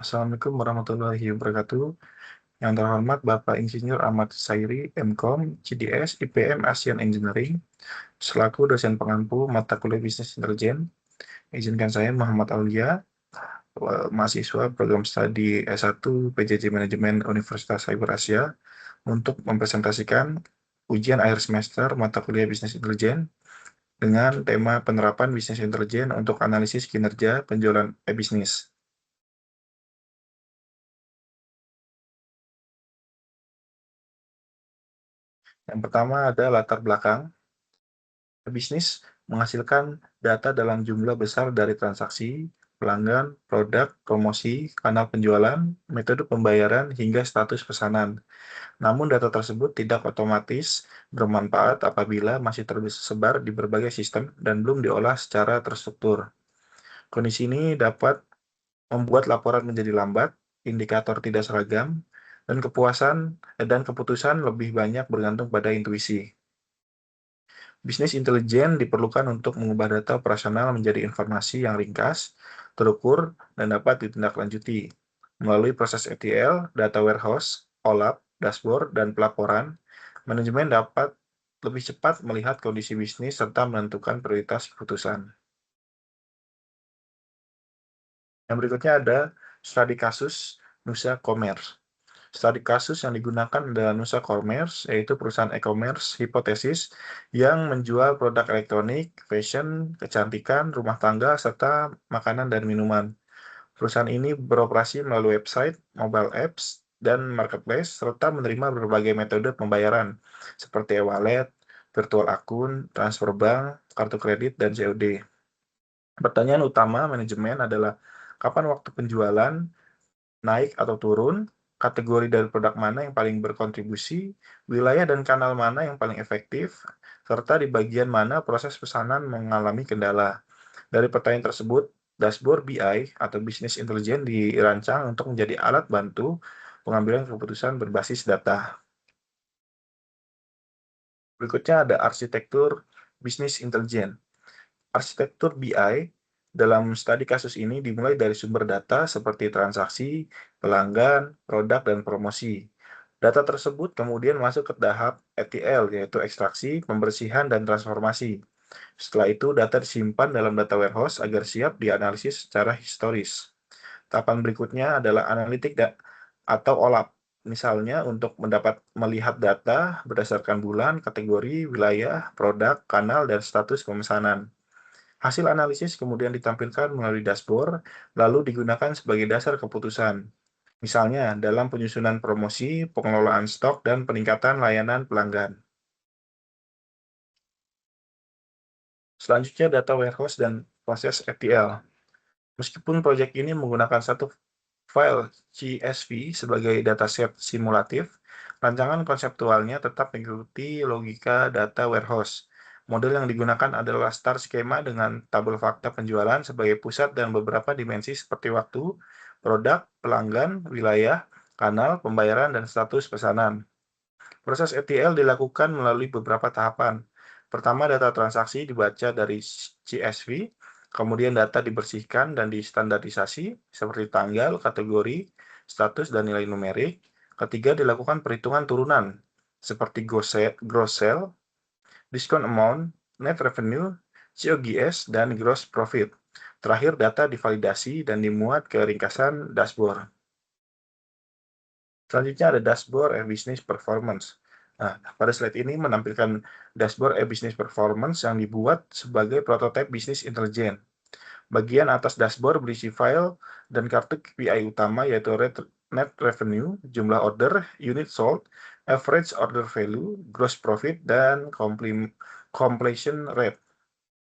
Assalamualaikum warahmatullahi wabarakatuh. Yang terhormat Bapak Insinyur Ahmad Sairi, MKom, CDS, IPM Asian Engineering, selaku dosen pengampu mata kuliah Bisnis Intelijen. Izinkan saya Muhammad Aulia, mahasiswa program studi S1 PJJ Manajemen Universitas Cyber Asia, untuk mempresentasikan ujian akhir semester mata kuliah Bisnis Intelijen dengan tema penerapan bisnis intelijen untuk analisis kinerja penjualan e-bisnis. Yang pertama ada latar belakang. Bisnis menghasilkan data dalam jumlah besar dari transaksi, pelanggan, produk, promosi, kanal penjualan, metode pembayaran, hingga status pesanan. Namun data tersebut tidak otomatis bermanfaat apabila masih tersebar di berbagai sistem dan belum diolah secara terstruktur. Kondisi ini dapat membuat laporan menjadi lambat, indikator tidak seragam, dan keputusan lebih banyak bergantung pada intuisi. Bisnis intelijen diperlukan untuk mengubah data operasional menjadi informasi yang ringkas, terukur, dan dapat ditindaklanjuti. Melalui proses ETL, data warehouse, OLAP, dashboard, dan pelaporan, manajemen dapat lebih cepat melihat kondisi bisnis serta menentukan prioritas keputusan. Yang berikutnya ada studi kasus Nusa Commerce. Studi kasus yang digunakan adalah Nusa Commerce, yaitu perusahaan e-commerce hipotesis yang menjual produk elektronik, fashion, kecantikan, rumah tangga, serta makanan dan minuman. Perusahaan ini beroperasi melalui website, mobile apps, dan marketplace, serta menerima berbagai metode pembayaran, seperti e-wallet, virtual akun, transfer bank, kartu kredit, dan COD. Pertanyaan utama manajemen adalah kapan waktu penjualan naik atau turun, kategori dari produk mana yang paling berkontribusi, wilayah dan kanal mana yang paling efektif, serta di bagian mana proses pesanan mengalami kendala. Dari pertanyaan tersebut, dashboard BI atau Business Intelligence dirancang untuk menjadi alat bantu pengambilan keputusan berbasis data. Berikutnya ada arsitektur Business Intelligence. Arsitektur BI dalam studi kasus ini dimulai dari sumber data seperti transaksi, pelanggan, produk, dan promosi. Data tersebut kemudian masuk ke tahap ETL, yaitu ekstraksi, pembersihan, dan transformasi. Setelah itu, data disimpan dalam data warehouse agar siap dianalisis secara historis. Tahapan berikutnya adalah analitik atau OLAP. Misalnya untuk melihat data berdasarkan bulan, kategori, wilayah, produk, kanal, dan status pemesanan. Hasil analisis kemudian ditampilkan melalui dashboard, lalu digunakan sebagai dasar keputusan. Misalnya dalam penyusunan promosi, pengelolaan stok, dan peningkatan layanan pelanggan. Selanjutnya data warehouse dan proses ETL. Meskipun proyek ini menggunakan satu file CSV sebagai dataset simulatif, rancangan konseptualnya tetap mengikuti logika data warehouse. Model yang digunakan adalah star skema dengan tabel fakta penjualan sebagai pusat dan beberapa dimensi seperti waktu, produk, pelanggan, wilayah, kanal, pembayaran, dan status pesanan. Proses ETL dilakukan melalui beberapa tahapan. Pertama, data transaksi dibaca dari CSV, kemudian data dibersihkan dan distandarisasi seperti tanggal, kategori, status, dan nilai numerik. Ketiga, dilakukan perhitungan turunan seperti gross sale, discount amount, net revenue, COGS, dan gross profit. Terakhir, data divalidasi dan dimuat ke ringkasan dashboard. Selanjutnya ada dashboard e-business performance. Nah, pada slide ini menampilkan dashboard e-business performance yang dibuat sebagai prototipe bisnis intelijen. Bagian atas dashboard berisi file dan kartu KPI utama yaitu net revenue, jumlah order, unit sold, average order value, gross profit, dan completion rate.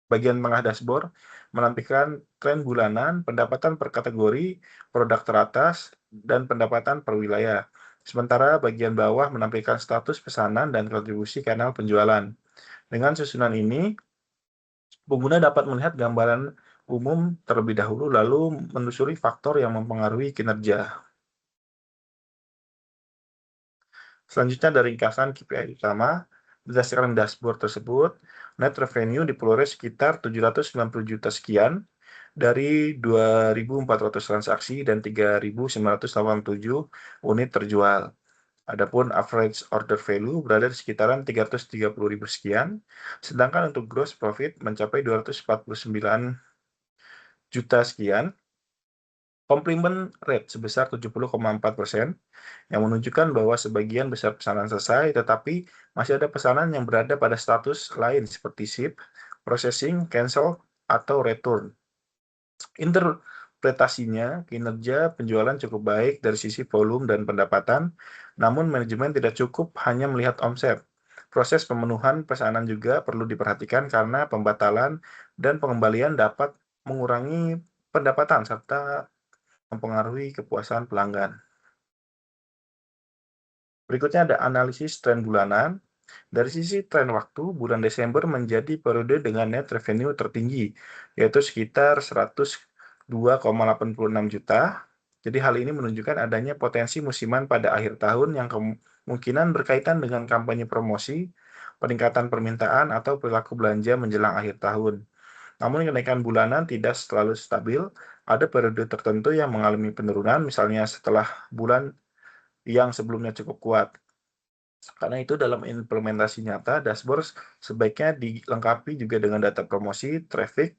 Bagian tengah dashboard menampilkan tren bulanan, pendapatan per kategori, produk teratas, dan pendapatan per wilayah. Sementara bagian bawah menampilkan status pesanan dan kontribusi kanal penjualan. Dengan susunan ini, pengguna dapat melihat gambaran umum terlebih dahulu, lalu menelusuri faktor yang mempengaruhi kinerja. Selanjutnya dari ringkasan KPI utama, berdasarkan dashboard tersebut, net revenue diperoleh sekitar 790 juta sekian, dari 2.400 transaksi dan 3.987 unit terjual. Adapun average order value berada di sekitaran 330.000 sekian, sedangkan untuk gross profit mencapai 249 juta sekian. Complement rate sebesar 70,4%, yang menunjukkan bahwa sebagian besar pesanan selesai, tetapi masih ada pesanan yang berada pada status lain seperti ship, processing, cancel, atau return. Interpretasinya, kinerja penjualan cukup baik dari sisi volume dan pendapatan, namun manajemen tidak cukup hanya melihat omset. Proses pemenuhan pesanan juga perlu diperhatikan karena pembatalan dan pengembalian dapat mengurangi pendapatan serta mempengaruhi kepuasan pelanggan. Berikutnya ada analisis tren bulanan. Dari sisi tren waktu, bulan Desember menjadi periode dengan net revenue tertinggi, yaitu sekitar 102,86 juta. Jadi hal ini menunjukkan adanya potensi musiman pada akhir tahun yang kemungkinan berkaitan dengan kampanye promosi, peningkatan permintaan, atau perilaku belanja menjelang akhir tahun. Namun kenaikan bulanan tidak selalu stabil, ada periode tertentu yang mengalami penurunan, misalnya setelah bulan yang sebelumnya cukup kuat. Karena itu dalam implementasi nyata, dashboard sebaiknya dilengkapi juga dengan data promosi, traffic,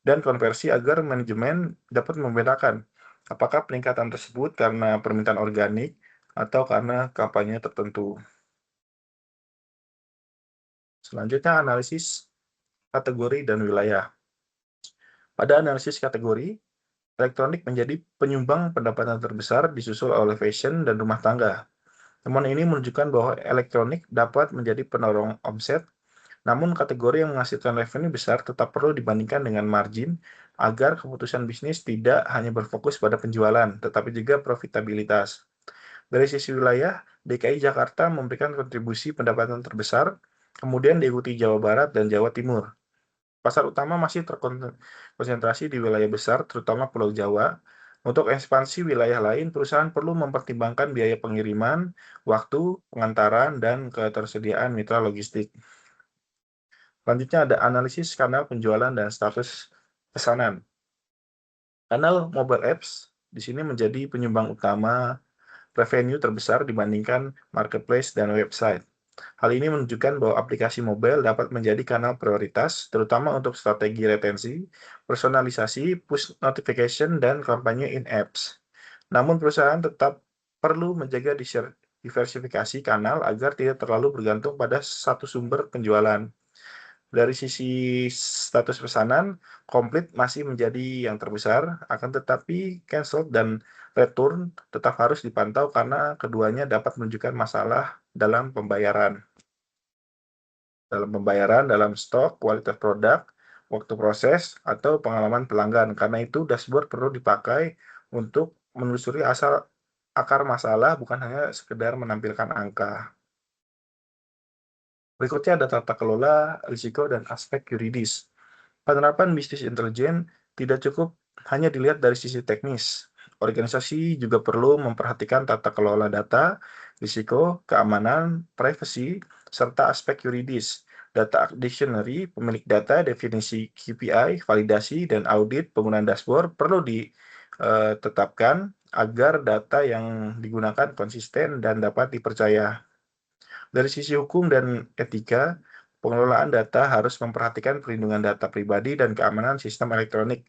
dan konversi agar manajemen dapat membedakan apakah peningkatan tersebut karena permintaan organik atau karena kampanye tertentu. Selanjutnya analisis kategori dan wilayah. Pada analisis kategori, elektronik menjadi penyumbang pendapatan terbesar disusul oleh fashion dan rumah tangga. Temuan ini menunjukkan bahwa elektronik dapat menjadi penolong omset, namun kategori yang menghasilkan revenue besar tetap perlu dibandingkan dengan margin agar keputusan bisnis tidak hanya berfokus pada penjualan, tetapi juga profitabilitas. Dari sisi wilayah, DKI Jakarta memberikan kontribusi pendapatan terbesar, kemudian diikuti Jawa Barat dan Jawa Timur. Pasar utama masih terkonsentrasi di wilayah besar, terutama Pulau Jawa. Untuk ekspansi wilayah lain, perusahaan perlu mempertimbangkan biaya pengiriman, waktu, pengantaran, dan ketersediaan mitra logistik. Selanjutnya ada analisis kanal penjualan dan status pesanan. Kanal mobile apps di sini menjadi penyumbang utama revenue terbesar dibandingkan marketplace dan website. Hal ini menunjukkan bahwa aplikasi mobile dapat menjadi kanal prioritas, terutama untuk strategi retensi, personalisasi, push notification, dan kampanye in-apps. Namun perusahaan tetap perlu menjaga diversifikasi kanal agar tidak terlalu bergantung pada satu sumber penjualan. Dari sisi status pesanan, komplit masih menjadi yang terbesar, akan tetapi cancel dan return tetap harus dipantau karena keduanya dapat menunjukkan masalah dalam pembayaran. Dalam stok, kualitas produk, waktu proses, atau pengalaman pelanggan. Karena itu, dashboard perlu dipakai untuk menelusuri akar masalah, bukan hanya sekedar menampilkan angka. Berikutnya ada tata kelola, risiko, dan aspek yuridis. Penerapan bisnis intelijen tidak cukup hanya dilihat dari sisi teknis. Organisasi juga perlu memperhatikan tata kelola data, risiko, keamanan, privasi, serta aspek yuridis. Data dictionary, pemilik data, definisi KPI, validasi, dan audit penggunaan dashboard perlu ditetapkan agar data yang digunakan konsisten dan dapat dipercaya. Dari sisi hukum dan etika, pengelolaan data harus memperhatikan perlindungan data pribadi dan keamanan sistem elektronik.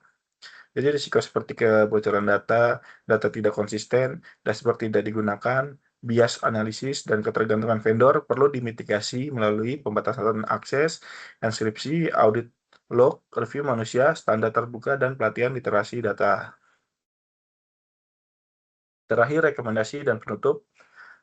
Jadi risiko seperti kebocoran data, data tidak konsisten, dashboard tidak digunakan, bias analisis, dan ketergantungan vendor perlu dimitigasi melalui pembatasan akses, enskripsi, audit log, review manusia, standar terbuka, dan pelatihan literasi data. Terakhir, rekomendasi dan penutup.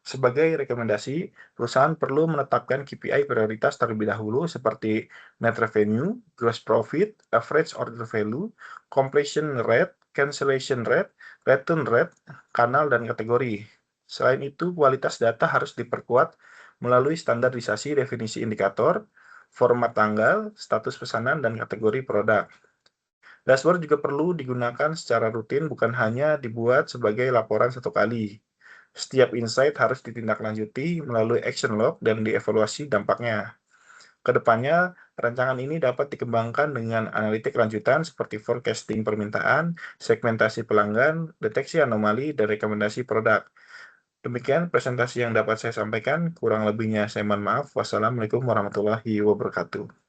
Sebagai rekomendasi, perusahaan perlu menetapkan KPI prioritas terlebih dahulu seperti net revenue, gross profit, average order value, completion rate, cancellation rate, return rate, kanal, dan kategori. Selain itu, kualitas data harus diperkuat melalui standarisasi definisi indikator, format tanggal, status pesanan, dan kategori produk. Dashboard juga perlu digunakan secara rutin, bukan hanya dibuat sebagai laporan satu kali. Setiap insight harus ditindaklanjuti melalui action log dan dievaluasi dampaknya. Kedepannya, Rancangan ini dapat dikembangkan dengan analitik lanjutan seperti forecasting permintaan, segmentasi pelanggan, deteksi anomali, dan rekomendasi produk. Demikian presentasi yang dapat saya sampaikan. Kurang lebihnya saya mohon maaf. Wassalamualaikum warahmatullahi wabarakatuh.